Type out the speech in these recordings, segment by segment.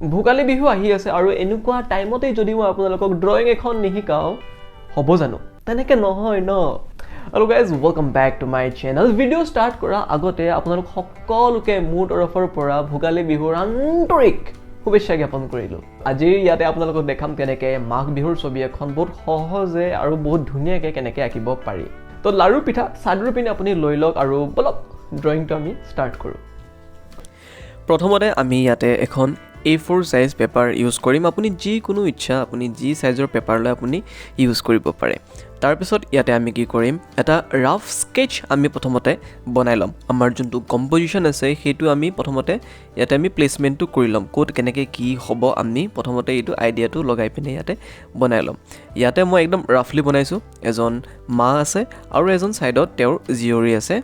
ভোগালী বিহু আহি আছে আৰু এনেকুৱা টাইমতে যদি মই আপোনালোকক ড্ৰয়িং এখন নিশিকাওঁ হ'ব জানো তেনেকৈ নহয় ন আৰু guys welcome back to my channel video' start কৰা আগতে আপোনালোক সকলোকে মোৰ তৰফৰ পৰা ভোগালী বিহুৰ আন্তৰিক শুভেচ্ছা জ্ঞাপন কৰিলোঁ আজি ইয়াতে আপোনালোকক দেখাম কেনেকৈ মাঘ বিহুৰ ছবি এখন বহুত সহজে আৰু বহুত ধুনীয়াকৈ কেনেকৈ আঁকিব পাৰি তো লাৰু পিঠা চাদৰ পিনে আপুনি লৈ লওক আৰু বলক ড্ৰয়িংটো আমি ষ্টাৰ্ট কৰোঁ প্ৰথমতে আমি ইয়াতে এখন A4 সাইজ পেপাৰ ইউজ কৰিম আপুনি যিকোনো ইচ্ছা আপুনি যি সাইজৰ পেপাৰ লৈ আপুনি ইউজ কৰিব পাৰে তাৰ পিছত ইয়াতে আমি কি কৰিম এটা ৰাফ স্কেচ আমি প্ৰথমতে বনাই লম আমাৰ যোনটো কম্পোজিশন আছে সেইটো আমি প্ৰথমতে ইয়াতে আমি প্লেসমেন্টটো কৰি লম কোড কেনেকৈ কি হ'ব আমি প্ৰথমতে এইটো আইডিয়াটো লগাই পিনে ইয়াতে বনাই লম ইয়াতে মই একদম ৰাফলি বনাইছো এজন মা আছে আৰু এজন সাইডত তেওঁৰ জিয়ৰী আছে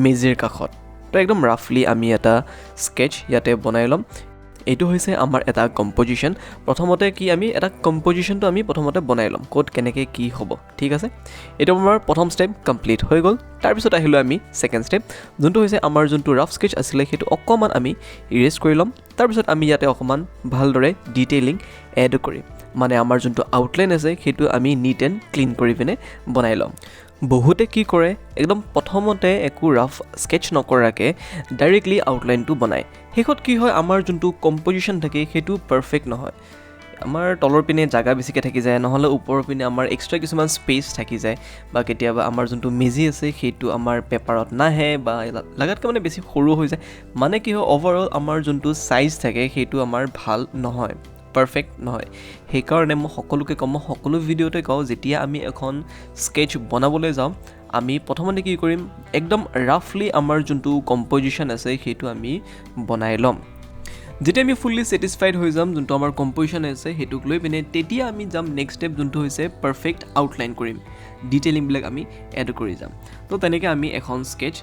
মেজিৰ কাষত তো একদম ৰাফলি আমি এটা স্কেচ ইয়াতে বনাই লম এইটো হৈছে আমাৰ এটা কম্পোজিশন প্ৰথমতে কি আমি এটা কম্পোজিশনটো আমি প্ৰথমতে বনাই লম কোড কেনেকৈ কি হ'ব ঠিক আছে এইটো আমাৰ প্ৰথম ষ্টেপ কমপ্লিট হৈ গ'ল তাৰ পিছত আহিলো আমি সেকেন্ড ষ্টেপ যোনটো হৈছে আমাৰ যোনটো ৰাফ স্কেচ আছিল সেইটো অকমান আমি ইৰেজ কৰি লম তাৰ পিছত আমি ইয়াতে অকমান ভালদৰে ডিটেইলিং এড কৰিম মানে আমাৰ যোনটো আউটলাইন আছে সেইটো আমি নিট এণ্ড ক্লিন কৰি পিনে বনাই লম বহুতে কি কৰে একদম প্ৰথমতে একো ৰাফ স্কেচ নকৰাকে ডাইৰেক্টলি আউটলাইনটো বনায় শেষত কি হয় আমাৰ যোনটো কম্পোজিশন থাকে সেইটো পাৰফেক্ট নহয় আমাৰ তলৰ পিনে জাগা বেছিকৈ থাকি যায় নহলে ওপৰৰ পিনে আমাৰ এক্সট্ৰা কিছুমান স্পেচ থাকি যায় বা কেতিয়াবা আমাৰ যোনটো মেজি আছে সেইটো আমাৰ পেপাৰত নাহে বা লাগাতকৈ মানে বেছি সৰু হৈ যায় মানে কি হয় ওভাৰঅল আমাৰ যোনটো সাইজ থাকে সেইটো আমাৰ ভাল নহয় পাৰফেক্ট নহয় সেইকাৰণে মই সকলোকে কম সকলো ভিডিঅ'তে কওঁ যেতিয়া আমি এখন স্কেচ বনাবলৈ যাওঁ আমি প্ৰথমতে কি কৰিম একদম ৰাফলি আমাৰ যোনটো কম্পোজিশন আছে সেইটো আমি বনাই ল'ম যেতিয়া আমি ফুল্লি ছেটিছফাইড হৈ যাম যোনটো আমাৰ কম্পোজিশন আছে সেইটোক লৈ পিনে তেতিয়া আমি যাম নেক্সট ষ্টেপ যোনটো হৈছে পাৰফেক্ট আউটলাইন কৰিম ডিটেইলিংবিলাক আমি এড কৰি যাম তো তেনেকৈ আমি এখন স্কেচ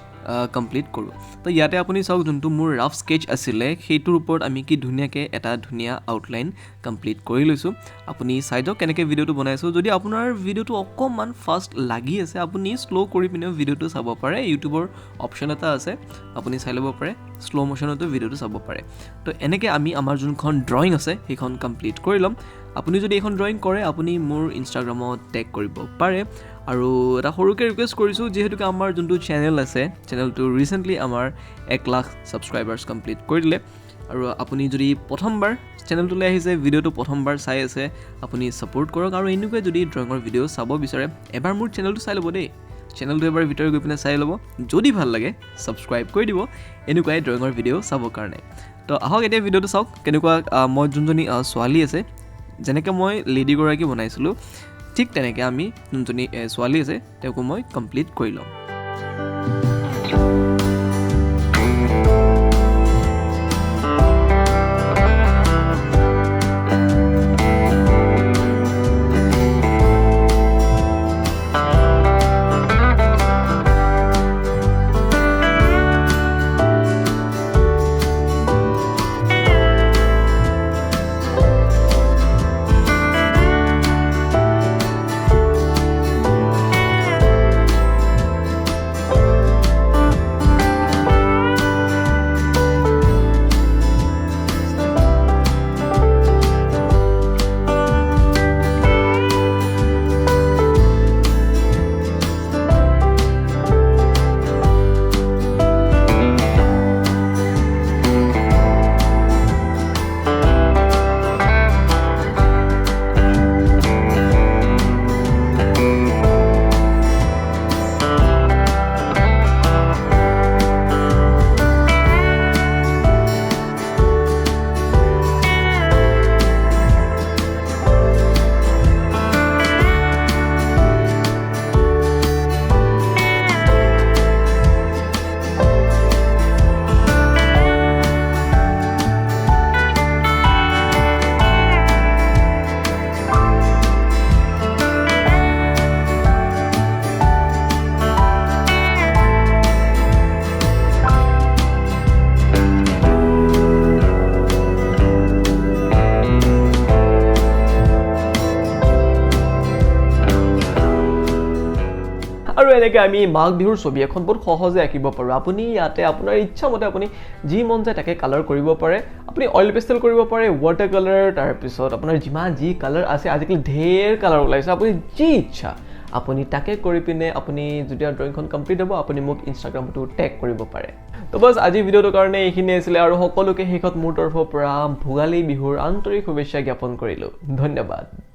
কমপ্লিট কৰোঁ তো ইয়াতে আপুনি চাওক যোনটো মোৰ ৰাফ স্কেচ আছিলে সেইটোৰ ওপৰত আমি কি ধুনীয়াকৈ এটা ধুনীয়া আউটলাইন কমপ্লিট কৰি লৈছোঁ আপুনি চাই যাওক কেনেকৈ ভিডিঅ'টো বনাইছোঁ যদি আপোনাৰ ভিডিঅ'টো অকণমান ফাষ্ট লাগি আছে আপুনি শ্ল' কৰি পিনেও ভিডিঅ'টো চাব পাৰে ইউটিউবৰ অপশ্যন এটা আছে আপুনি চাই ল'ব পাৰে শ্ল' মোশ্যনতো ভিডিঅ'টো চাব পাৰে তো এনেকৈ আমি আমাৰ যোনখন ড্ৰয়িং আছে সেইখন কমপ্লিট কৰি ল'ম আপুনি যদি এইখন ড্ৰয়িং কৰে আপুনি মোৰ ইনষ্টাগ্ৰামত টেগ কৰিব পাৰে আৰু এটা সৰুকৈ ৰিকুৱেষ্ট কৰিছোঁ যিহেতুকে আমাৰ যোনটো চেনেল আছে চেনেলটো ৰিচেণ্টলি আমাৰ 1 লাখ ছাবস্ক্ৰাইবাৰ্ছ কমপ্লিট কৰি দিলে আৰু আপুনি যদি প্ৰথমবাৰ চেনেলটোলৈ আহিছে ভিডিঅ'টো প্ৰথমবাৰ চাই আছে আপুনি ছাপোৰ্ট কৰক আৰু এনেকুৱাই যদি ড্ৰয়িঙৰ ভিডিঅ' চাব বিচাৰে এবাৰ মোৰ চেনেলটো চাই ল'ব দেই চেনেলটো এবাৰ ভিতৰত গৈ পিনে চাই ল'ব যদি ভাল লাগে ছাবস্ক্ৰাইব কৰি দিব এনেকুৱাই ড্ৰয়িঙৰ ভিডিঅ' চাবৰ কাৰণে তো আহক এতিয়া ভিডিঅ'টো চাওক কেনেকুৱা মই যোনজনী ছোৱালী আছে যেনেকৈ মই লেডিগৰাকী বনাইছিলোঁ ঠিক তেনেকৈ আমি যোনজনী ছোৱালী আছে তেওঁকো মই কমপ্লিট কৰি ল'ম এনেকৈ আমি মাঘ বিহুৰ ছবি এখন বহুত সহজে আঁকিব পাৰোঁ আপুনি ইয়াতে আপোনাৰ ইচ্ছা মতে আপুনি যি মন যায় তাকে কালাৰ কৰিব পাৰে আপুনি অইল পেষ্টেল কৰিব পাৰে ৱাটাৰ কালাৰ তাৰপিছত আপোনাৰ যিমান যি কালাৰ আছে আজিকালি ঢেৰ কালাৰ ওলাইছে আপুনি যি ইচ্ছা আপুনি তাকে কৰি পিনে আপুনি যেতিয়া ড্ৰয়িংখন কমপ্লিট হ'ব আপুনি মোক ইনষ্টাগ্ৰামটো টেগ কৰিব পাৰে তো বস আজি ভিডিঅ'টোৰ কাৰণে এইখিনি আছিলে আৰু সকলোকে শেষত মোৰ তৰফৰ পৰা ভোগালী বিহুৰ আন্তৰিক শুভেচ্ছা জ্ঞাপন কৰিলোঁ ধন্যবাদ